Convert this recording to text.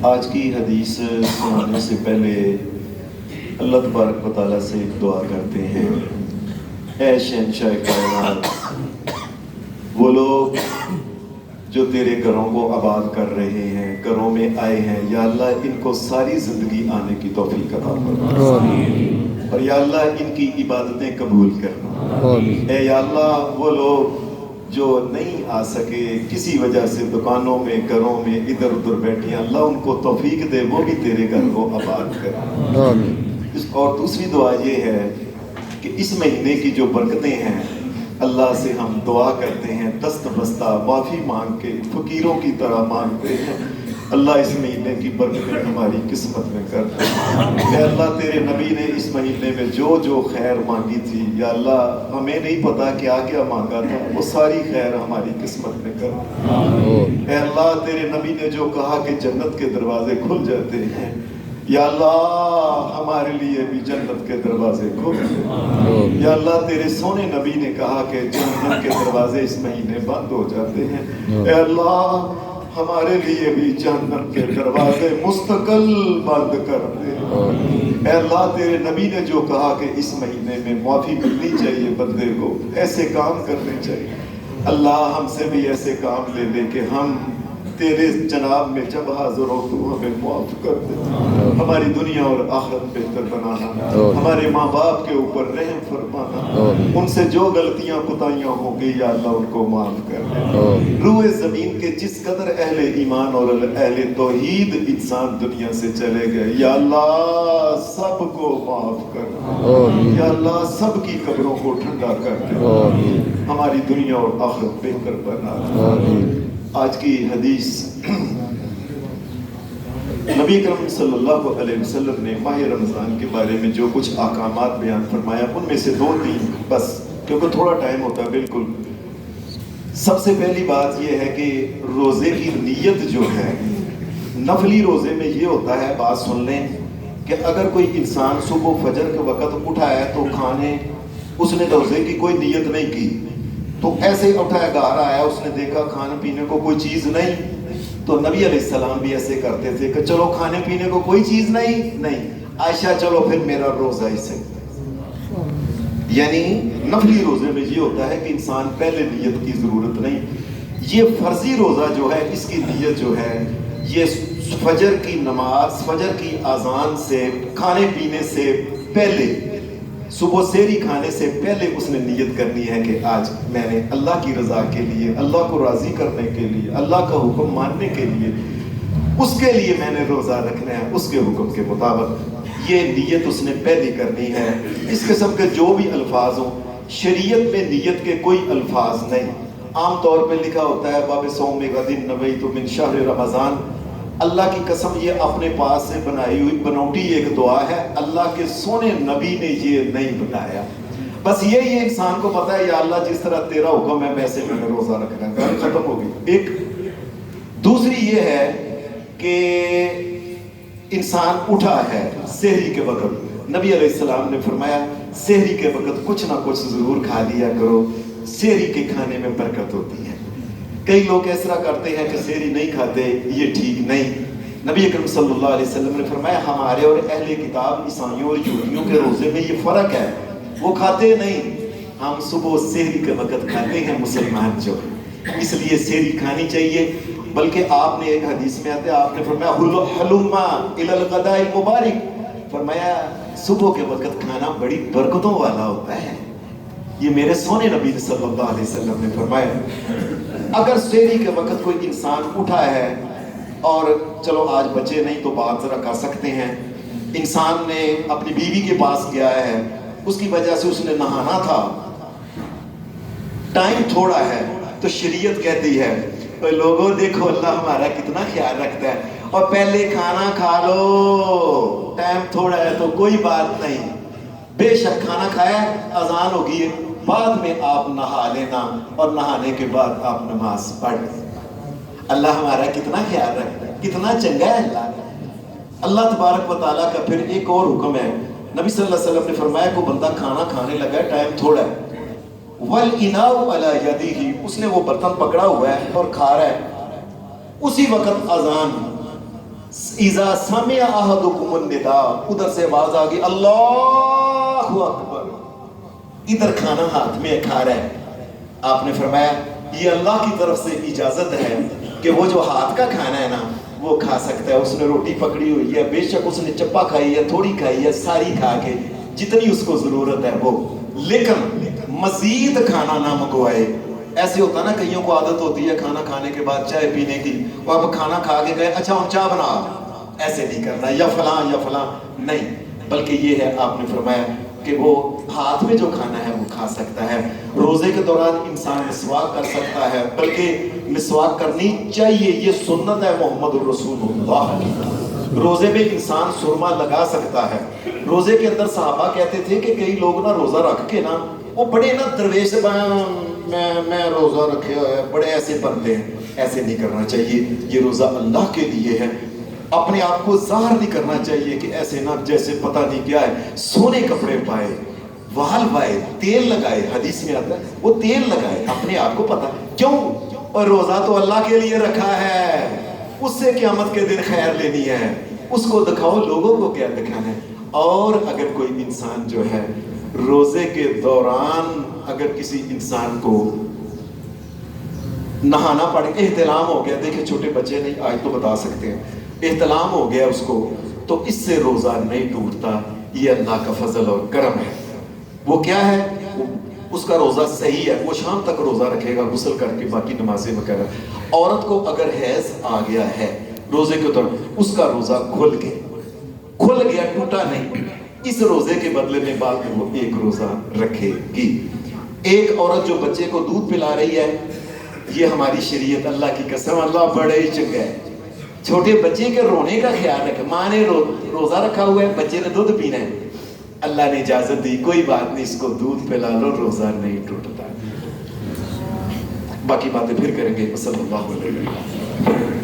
آج کی حدیث سنانے سے پہلے اللہ تبارک و تعالیٰ سے ایک دعا کرتے ہیں۔ اے شہنشاہ کائنات، وہ لوگ جو تیرے گھروں کو آباد کر رہے ہیں، گھروں میں آئے ہیں، یا اللہ ان کو ساری زندگی آنے کی توفیق عطا فرما، اور یا اللہ ان کی عبادتیں قبول کرنا۔ اے یا اللہ وہ لوگ جو نہیں آ سکے کسی وجہ سے، دکانوں میں، گھروں میں، ادھر ادھر بیٹھے ہیں، اللہ ان کو توفیق دے، وہ بھی تیرے گھر کو آباد کر۔ اور دوسری دعا یہ ہے کہ اس مہینے کی جو برکتیں ہیں، اللہ سے ہم دعا کرتے ہیں، دست بستہ معافی مانگ کے فقیروں کی طرح مانگتے ہیں، اللہ اس مہینے کی برکتیں ہماری قسمت میں کر دے۔ اے اللہ تیرے نبی نے اس مہینے میں جو جو خیر مانگی تھی، یا اللہ ہمیں نہیں پتا کیا کیا مانگا تھا، وہ ساری خیر ہماری قسمت میں کر دے۔ اے اللہ تیرے نبی نے جو کہا کہ جنت کے دروازے کھل جاتے ہیں، یا اللہ ہمارے لیے بھی جنت کے دروازے کھل دے۔ یا اللہ تیرے سونے نبی نے کہا کہ جنت کے دروازے اس مہینے بند ہو جاتے ہیں، اے اللہ ہمارے لیے بھی جہنم کے دروازے مستقل بند کر دے۔ اے اللہ تیرے نبی نے جو کہا کہ اس مہینے میں معافی ملنی چاہیے بندے کو، ایسے کام کرنے چاہیے، اللہ ہم سے بھی ایسے کام لے لے کہ ہم تیرے جناب میں جب حاضر ہو تو ہمیں معاف کر دے، ہماری دنیا اور آخرت بہتر بنانا، ہمارے ماں باپ کے اوپر رحم فرمانا، ان سے جو غلطیاں کوتاہیاں ہوں گی یا اللہ ان کو معاف کر دے۔ روئے زمین کے جس قدر اہل ایمان اور اہل توحید انسان دنیا سے چلے گئے، یا اللہ سب کو معاف کر دے، یا اللہ سب کی قبروں کو ٹھنڈا کر دے، ہماری دنیا اور آخرت بہتر بنا دے۔ آج کی حدیث نبی اکرم صلی اللہ علیہ وسلم نے ماہ رمضان کے بارے میں جو کچھ احکامات بیان فرمایا، ان میں سے 2-3 بس، کیونکہ تھوڑا ٹائم ہوتا ہے بالکل۔ سب سے پہلی بات یہ ہے کہ روزے کی نیت جو ہے، نفلی روزے میں یہ ہوتا ہے، بات سن لیں، کہ اگر کوئی انسان صبح فجر کے وقت اٹھا ہے تو کھانے، اس نے روزے کی کوئی نیت نہیں کی، تو ایسے ہی اٹھا ہے، گھر آیا، اس نے دیکھا کھانے پینے کو کوئی چیز نہیں، تو نبی علیہ السلام بھی ایسے کرتے تھے کہ چلو کھانے پینے کو کوئی چیز نہیں، عائشہ چلو پھر میرا روزہ اسے۔ یعنی نفلی روزے میں یہ ہوتا ہے کہ انسان پہلے نیت کی ضرورت نہیں۔ یہ فرضی روزہ جو ہے، اس کی نیت جو ہے، یہ فجر کی نماز، فجر کی اذان سے، کھانے پینے سے پہلے، صبح سحری کھانے سے پہلے اس نے نیت کرنی ہے کہ آج میں نے اللہ کی رضا کے لیے، اللہ کو راضی کرنے کے لیے، اللہ کا حکم ماننے کے لیے، اس کے لیے میں نے روزہ رکھنا ہے، اس کے حکم کے مطابق۔ یہ نیت اس نے پہلے کرنی ہے۔ اس قسم کے جو بھی الفاظ ہوں، شریعت میں نیت کے کوئی الفاظ نہیں۔ عام طور پہ لکھا ہوتا ہے باب صوم غد نویت من شہر رمضان، اللہ کی قسم یہ اپنے پاس سے بنائی ہوئی بنوٹی ایک دعا ہے، اللہ کے سونے نبی نے یہ نہیں بتایا۔ بس یہ انسان کو پتا ہے، یا اللہ جس طرح تیرا حکم ہے ویسے میں نے روزہ رکھنا ہے، گھر ختم ہو گئی۔ ایک دوسری یہ ہے کہ انسان اٹھا ہے سحری کے وقت، نبی علیہ السلام نے فرمایا سحری کے وقت کچھ نہ کچھ ضرور کھا لیا کرو، سحری کے کھانے میں برکت ہوتی ہے۔ کئی لوگ اس طرح کرتے ہیں کہ سحری نہیں کھاتے، یہ ٹھیک نہیں۔ نبی اکرم صلی اللہ علیہ وسلم نے فرمایا ہمارے اور اہل کتاب عیسائیوں اور یہودیوں کے روزے میں یہ فرق ہے، وہ کھاتے نہیں، ہم صبح سحری کے وقت کھاتے ہیں مسلمان جو، اس لیے سحری کھانی چاہیے۔ بلکہ آپ نے ایک حدیث میں آتے ہیں، آپ نے فرمایا حلما الی الغداء المبارک، فرمایا صبح کے وقت کھانا بڑی برکتوں والا ہوتا ہے، یہ میرے سونے نبی صلی اللہ علیہ وسلم نے فرمایا۔ اگر سحری کے وقت کوئی انسان اٹھا ہے اور چلو آج بچے نہیں تو بات ذرا کر سکتے ہیں، انسان نے اپنی بیوی کے پاس گیا ہے، اس کی وجہ سے اس نے نہانا تھا، ٹائم تھوڑا ہے، تو شریعت کہتی ہے لوگوں دیکھو اللہ ہمارا کتنا خیال رکھتا ہے، اور پہلے کھانا کھا لو، ٹائم تھوڑا ہے تو کوئی بات نہیں، بے شک کھانا کھایا، اذان ہوگی ہے، بعد میں آپ نہا لینا، اور نہانے کے بعد آپ نماز پڑھ لیں۔ اللہ ہمارا کتنا خیال رکھتا ہے، کتنا چنگا ہے اللہ۔ اللہ تبارک و تعالیٰ کا پھر ایک اور حکم ہے، نبی صلی اللہ علیہ وسلم نے فرمایا کوئی بندہ کھانا کھانے لگا ہے، ٹائم تھوڑا ہے، وَالْإِنَاءُ عَلَى يَدِهِ، اس نے وہ برتن پکڑا ہوا ہے اور کھا رہا ہے، اسی وقت اذان، اذا سمع احدکم النداء، ادھر سے آواز آ گئی اللہ اکبر، ادھر کھانا ہاتھ میں کھا رہا ہے، آپ نے فرمایا یہ اللہ کی طرف سے اجازت ہے کہ وہ جو ہاتھ کا کھانا ہے نا وہ کھا سکتا ہے. اس نے روٹی پکڑی ہوئی ہے، بے شک اس نے چپا کھائی ہے، تھوڑی کھائی ہے، ساری کھا کے جتنی اس کو ضرورت ہے وہ، لیکن مزید کھانا نہ منگوائے. ایسے ہوتا نا کئیوں کو عادت ہوتی ہے کھانا کھانے کے بعد چائے پینے کی، وہ اب کھانا کھا کے گئے اچھا ہم چائے بنا، ایسے نہیں کرنا یا فلاں نہیں، بلکہ یہ ہے آپ نے فرمایا کہ وہ ہاتھ میں جو کھانا ہے وہ کھا سکتا ہے. روزے کے دوران انسان مسواک کر سکتا ہے، بلکہ مسواک کرنی چاہیے، یہ سنت ہے محمد الرسول اللہ. روزے میں انسان سرما لگا سکتا ہے. روزے کے اندر صحابہ کہتے تھے کہ کئی لوگ نا روزہ رکھ کے نا وہ بڑے نا درویش میں روزہ رکھے ہوئے ہیں، بڑے ایسے بندے ہیں. ایسے نہیں کرنا چاہیے، یہ روزہ اللہ کے لیے ہے. اپنے آپ کو ظاہر نہیں کرنا چاہیے کہ ایسے نہ جیسے پتہ نہیں کیا ہے. سونے کپڑے پائے، وال بائے، تیل لگائے، حدیث میں آتا ہے وہ تیل لگائے، اپنے آپ کو پتہ کیوں، اور روزہ تو اللہ کے لیے رکھا ہے، اس سے قیامت کے دن خیر لینی ہے، اس کو دکھاؤ، لوگوں کو کیا دکھانا ہے. اور اگر کوئی انسان جو ہے روزے کے دوران اگر کسی انسان کو نہانا پڑے، احتلام ہو گیا، دیکھیں چھوٹے بچے نہیں آج تو بتا سکتے ہیں، احتلام ہو گیا اس کو، تو اس سے روزہ نہیں ٹوٹتا. یہ اللہ کا فضل اور کرم ہے. وہ کیا ہے، اس کا روزہ صحیح ہے، وہ شام تک روزہ رکھے گا غسل کر کے، باقی نمازیں وغیرہ. عورت کو اگر حیض آ گیا ہے روزے کے دوران، اس کا روزہ کھل گیا ٹوٹا نہیں، اس روزے کے بدلے میں بعد میں وہ ایک روزہ رکھے گی. ایک عورت جو بچے کو دودھ پلا رہی ہے، یہ ہماری شریعت اللہ کی قسم اللہ بڑے ہی چنگا ہے. چھوٹے بچے کے رونے کا خیال رکھے، ماں نے روزہ رکھا ہوا ہے، بچے نے دودھ پینا ہے، اللہ نے اجازت دی، کوئی بات نہیں، اس کو دودھ پلا لو، روزہ نہیں ٹوٹتا. باقی باتیں پھر کریں گے. صلی اللہ علیہ وسلم.